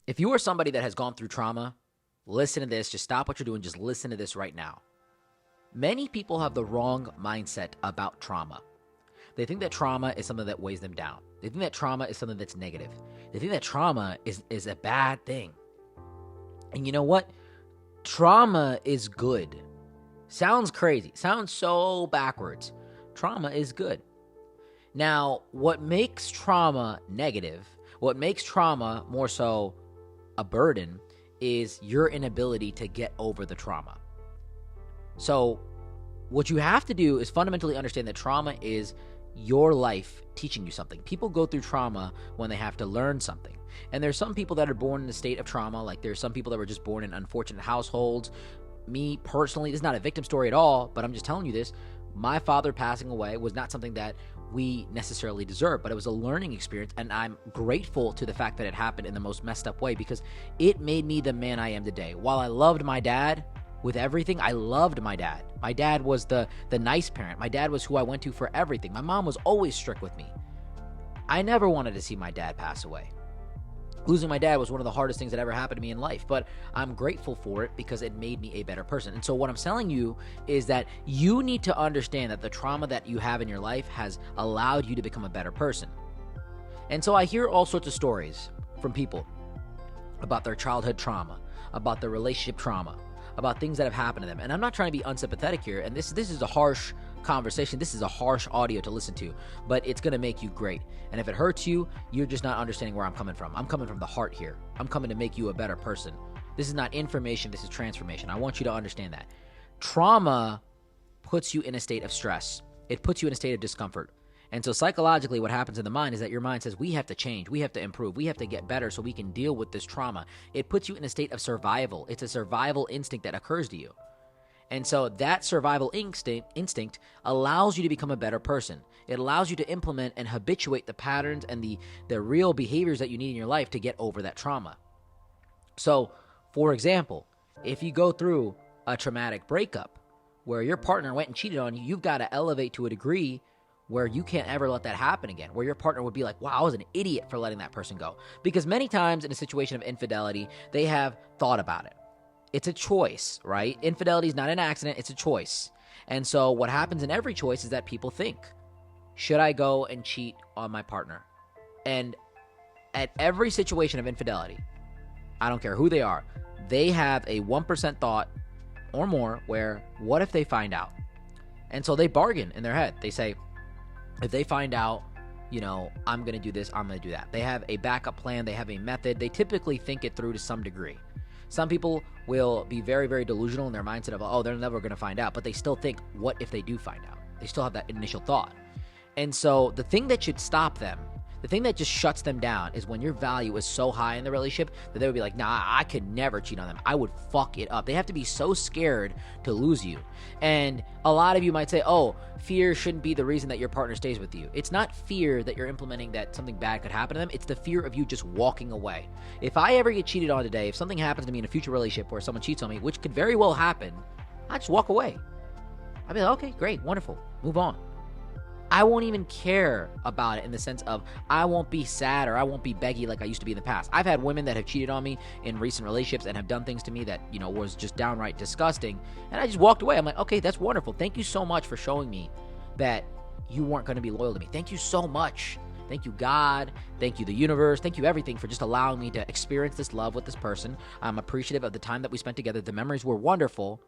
If you are somebody that has gone through trauma, listen to this. Just stop what you're doing. Just listen to this right now. Many people have the wrong mindset about trauma. They think that trauma is something that weighs them down. They think that trauma is something that's negative. They think that trauma is a bad thing. And you know what? Trauma is good. Sounds crazy. Sounds so backwards. Trauma is good. Now, what makes trauma negative, what makes trauma more so a burden, is your inability to get over the trauma. So, what you have to do is fundamentally understand that trauma is your life teaching you something. People go through trauma when they have to learn something. And there's some people that are born in a state of trauma, like there's some people that were just born in unfortunate households. Me personally, this is not a victim story at all, but I'm just telling you this. My father passing away was not something that we necessarily deserve, but it was a learning experience, and I'm grateful to the fact that it happened in the most messed up way because it made me the man I am today. While I loved my dad with everything, I loved my dad. My dad was the nice parent. My dad was who I went to for everything. My mom was always strict with me. I never wanted to see my dad pass away. Losing my dad was one of the hardest things that ever happened to me in life, but I'm grateful for it because it made me a better person. And so what I'm telling you is that you need to understand that the trauma that you have in your life has allowed you to become a better person. And so I hear all sorts of stories from people about their childhood trauma, about their relationship trauma, about things that have happened to them. And I'm not trying to be unsympathetic here, and this is a harsh conversation. This is a harsh audio to listen to, but it's going to make you great. And if it hurts you, you're just not understanding where I'm coming from. I'm coming from the heart here. I'm coming to make you a better person. This is not information. This is transformation. I want you to understand that. Trauma puts you in a state of stress. It puts you in a state of discomfort. And so psychologically, what happens in the mind is that your mind says, we have to change, we have to improve, we have to get better so we can deal with this trauma. It puts you in a state of survival. It's a survival instinct that occurs to you. And so that survival instinct allows you to become a better person. It allows you to implement and habituate the patterns and the real behaviors that you need in your life to get over that trauma. So, for example, if you go through a traumatic breakup where your partner went and cheated on you, you've got to elevate to a degree where you can't ever let that happen again, where your partner would be like, wow, I was an idiot for letting that person go. Because many times in a situation of infidelity, they have thought about it. It's a choice, right? Infidelity is not an accident, it's a choice. And so what happens in every choice is that people think, should I go and cheat on my partner? And at every situation of infidelity, I don't care who they are, they have a 1% thought or more where, what if they find out? And so they bargain in their head. They say, if they find out, I'm going to do this, I'm going to do that. They have a backup plan. They have a method. They typically think it through to some degree. Some people will be very, very delusional in their mindset of, oh, they're never going to find out. But they still think, what if they do find out? They still have that initial thought. And so the thing that should stop them, the thing that just shuts them down is when your value is so high in the relationship that they would be like, nah, I could never cheat on them. I would fuck it up. They have to be so scared to lose you. And a lot of you might say, oh, fear shouldn't be the reason that your partner stays with you. It's not fear that you're implementing that something bad could happen to them. It's the fear of you just walking away. If I ever get cheated on today, if something happens to me in a future relationship where someone cheats on me, which could very well happen, I just walk away. I'd be like, okay, great, wonderful, move on. I won't even care about it in the sense of I won't be sad or I won't be beggy like I used to be in the past. I've had women that have cheated on me in recent relationships and have done things to me that, was just downright disgusting. And I just walked away. I'm like, okay, that's wonderful. Thank you so much for showing me that you weren't going to be loyal to me. Thank you so much. Thank you, God. Thank you, the universe. Thank you, everything, for just allowing me to experience this love with this person. I'm appreciative of the time that we spent together. The memories were wonderful.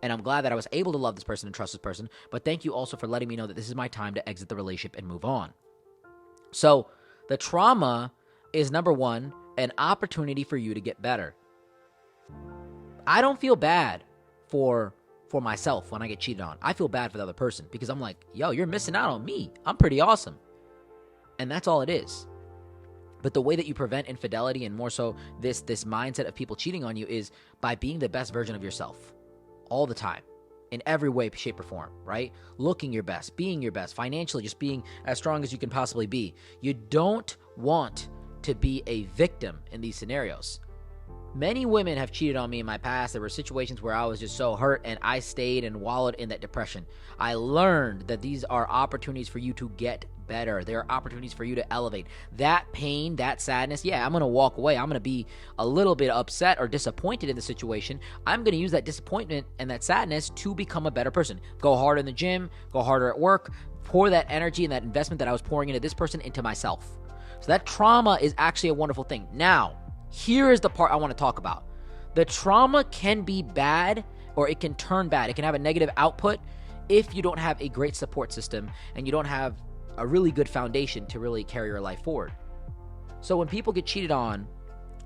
And I'm glad that I was able to love this person and trust this person. But thank you also for letting me know that this is my time to exit the relationship and move on. So the trauma is, number one, an opportunity for you to get better. I don't feel bad for myself when I get cheated on. I feel bad for the other person because I'm like, yo, you're missing out on me. I'm pretty awesome. And that's all it is. But the way that you prevent infidelity and more so this mindset of people cheating on you is by being the best version of yourself. All the time, in every way, shape, or form, right? Looking your best, being your best, financially, just being as strong as you can possibly be. You don't want to be a victim in these scenarios. Many women have cheated on me in my past. There were situations where I was just so hurt and I stayed and wallowed in that depression. I learned that these are opportunities for you to get better. There are opportunities for you to elevate. That pain, that sadness, yeah, I'm going to walk away. I'm going to be a little bit upset or disappointed in the situation. I'm going to use that disappointment and that sadness to become a better person. Go harder in the gym, go harder at work, pour that energy and that investment that I was pouring into this person into myself. So that trauma is actually a wonderful thing. Now, here is the part I want to talk about. The trauma can be bad or it can turn bad. It can have a negative output if you don't have a great support system and you don't have a really good foundation to really carry your life forward. So when people get cheated on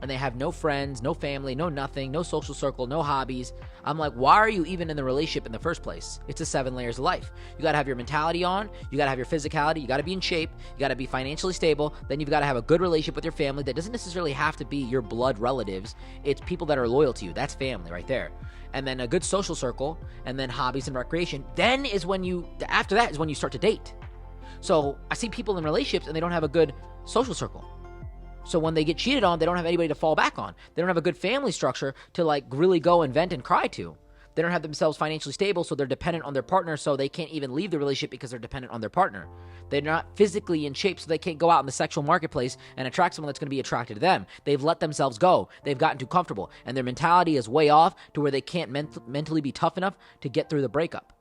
and they have no friends, no family, no nothing, no social circle, no hobbies, I'm like, why are you even in the relationship in the first place? It's the 7 layers of life. You got to have your mentality on, you got to have your physicality, you got to be in shape, you got to be financially stable, then you've got to have a good relationship with your family that doesn't necessarily have to be your blood relatives. It's people that are loyal to you. That's family right there. And then a good social circle, and then hobbies and recreation. Then is when after that is when you start to date. So I see people in relationships and they don't have a good social circle. So when they get cheated on, they don't have anybody to fall back on. They don't have a good family structure to like really go and vent and cry to. They don't have themselves financially stable, so they're dependent on their partner, so they can't even leave the relationship because they're dependent on their partner. They're not physically in shape, so they can't go out in the sexual marketplace and attract someone that's going to be attracted to them. They've let themselves go. They've gotten too comfortable, and their mentality is way off to where they can't mentally be tough enough to get through the breakup.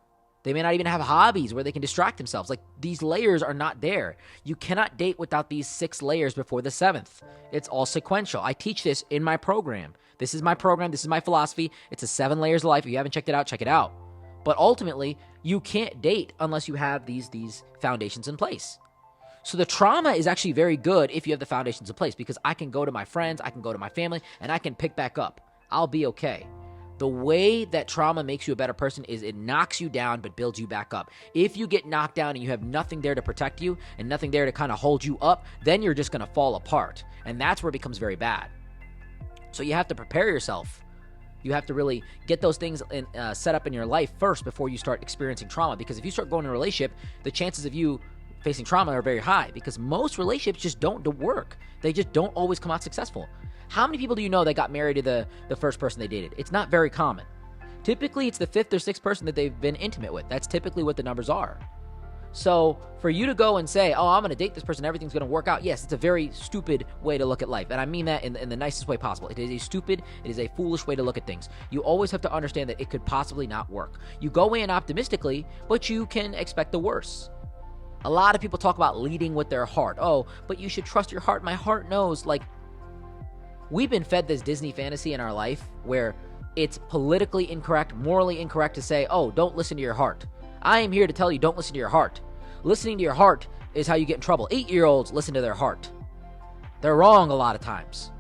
They may not even have hobbies where they can distract themselves. Like, these layers are not there. You cannot date without these 6 layers before the 7th. It's all sequential. I teach this in my program. This is my program. This is my philosophy. It's a 7 layers of life. If you haven't checked it out, check it out. But ultimately, you can't date unless you have these foundations in place. So the trauma is actually very good if you have the foundations in place, because I can go to my friends, I can go to my family, and I can pick back up. I'll be okay. The way that trauma makes you a better person is it knocks you down but builds you back up. If you get knocked down and you have nothing there to protect you and nothing there to kind of hold you up, then you're just going to fall apart. And that's where it becomes very bad. So you have to prepare yourself. You have to really get those things set up in your life first before you start experiencing trauma. Because if you start going in a relationship, the chances of you facing trauma are very high, because most relationships just don't work. They just don't always come out successful. How many people do you know that got married to the first person they dated? It's not very common. Typically, it's the 5th or 6th person that they've been intimate with. That's typically what the numbers are. So for you to go and say, oh, I'm going to date this person, everything's going to work out. Yes, it's a very stupid way to look at life. And I mean that in the nicest way possible. It is a stupid, it is a foolish way to look at things. You always have to understand that it could possibly not work. You go in optimistically, but you can expect the worst. A lot of people talk about leading with their heart. Oh, but you should trust your heart. My heart knows. Like, we've been fed this Disney fantasy in our life where it's politically incorrect, morally incorrect to say, oh, don't listen to your heart. I am here to tell you, don't listen to your heart. Listening to your heart is how you get in trouble. 8-year-olds listen to their heart. They're wrong a lot of times.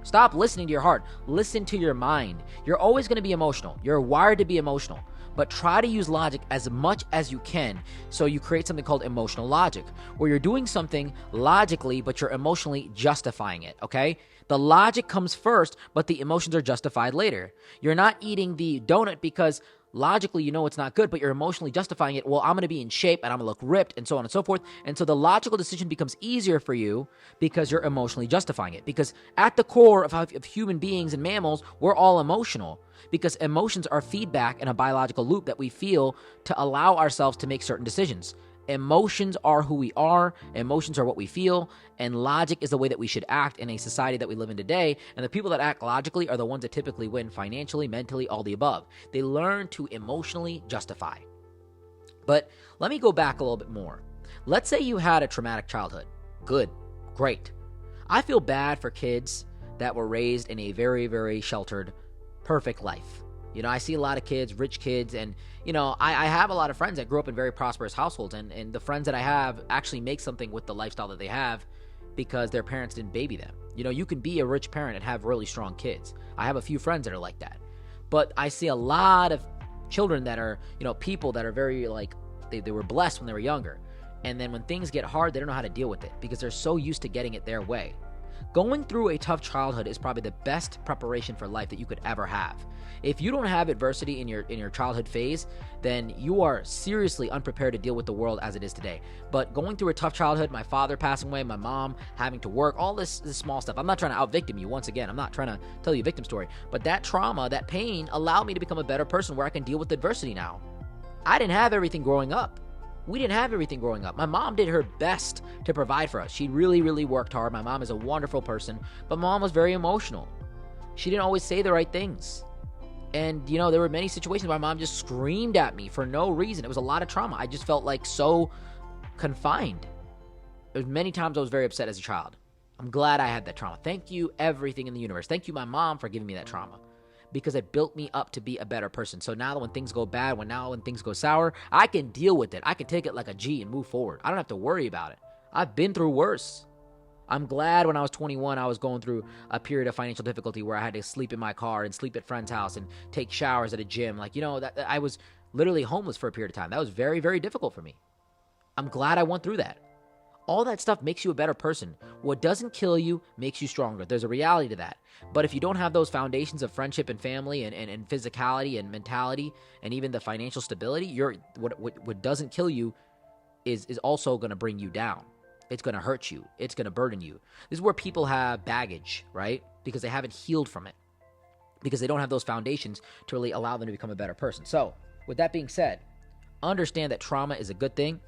Stop listening to your heart. Listen to your mind. You're always going to be emotional. You're wired to be emotional. But try to use logic as much as you can, so you create something called emotional logic, where you're doing something logically, but you're emotionally justifying it, okay? The logic comes first, but the emotions are justified later. You're not eating the donut because logically you know it's not good, but you're emotionally justifying it. Well, I'm going to be in shape and I'm going to look ripped and so on and so forth. And so the logical decision becomes easier for you because you're emotionally justifying it. Because at the core of human beings and mammals, we're all emotional. Because emotions are feedback in a biological loop that we feel to allow ourselves to make certain decisions. Emotions are who we are, emotions are what we feel, and logic is the way that we should act in a society that we live in today. And the people that act logically are the ones that typically win financially, mentally, all the above. They learn to emotionally justify. But let me go back a little bit more. Let's say you had a traumatic childhood. Good, great. I feel bad for kids that were raised in a very, very sheltered, perfect life. You know, I see a lot of kids, rich kids, and, you know, I have a lot of friends that grew up in very prosperous households, and the friends that I have actually make something with the lifestyle that they have because their parents didn't baby them. You know, you can be a rich parent and have really strong kids. I have a few friends that are like that. But I see a lot of children that are, you know, people that are very, like, they were blessed when they were younger. And then when things get hard, they don't know how to deal with it because they're so used to getting it their way. Going through a tough childhood is probably the best preparation for life that you could ever have. If you don't have adversity in your childhood phase, then you are seriously unprepared to deal with the world as it is today. But going through a tough childhood, my father passing away, my mom having to work, all this small stuff. I'm not trying to out-victim you. Once again, I'm not trying to tell you a victim story. But that trauma, that pain allowed me to become a better person where I can deal with adversity now. I didn't have everything growing up. We didn't have everything growing up. My mom did her best to provide for us. She really, really worked hard. My mom is a wonderful person, but mom was very emotional. She didn't always say the right things. And, there were many situations where my mom just screamed at me for no reason. It was a lot of trauma. I just felt like so confined. There was many times I was very upset as a child. I'm glad I had that trauma. Thank you, everything in the universe. Thank you, my mom, for giving me that trauma, because it built me up to be a better person. So now when things go bad, when things go sour, I can deal with it. I can take it like a G and move forward. I don't have to worry about it. I've been through worse. I'm glad when I was 21, I was going through a period of financial difficulty where I had to sleep in my car and sleep at friend's house and take showers at a gym. That I was literally homeless for a period of time. That was very, very difficult for me. I'm glad I went through that. All that stuff makes you a better person. What doesn't kill you makes you stronger. There's a reality to that. But if you don't have those foundations of friendship and family and physicality and mentality and even the financial stability, what doesn't kill you is also going to bring you down. It's going to hurt you. It's going to burden you. This is where people have baggage, right? Because they haven't healed from it. Because they don't have those foundations to really allow them to become a better person. So, with that being said, understand that trauma is a good thing.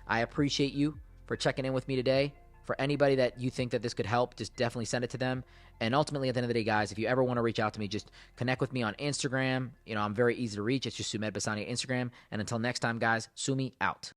I appreciate you for checking in with me today. For anybody that you think that this could help, just definitely send it to them. And ultimately, at the end of the day, guys, if you ever want to reach out to me, just connect with me on Instagram. I'm very easy to reach. It's just Sumed Basani on Instagram. And until next time, guys, Sumi out.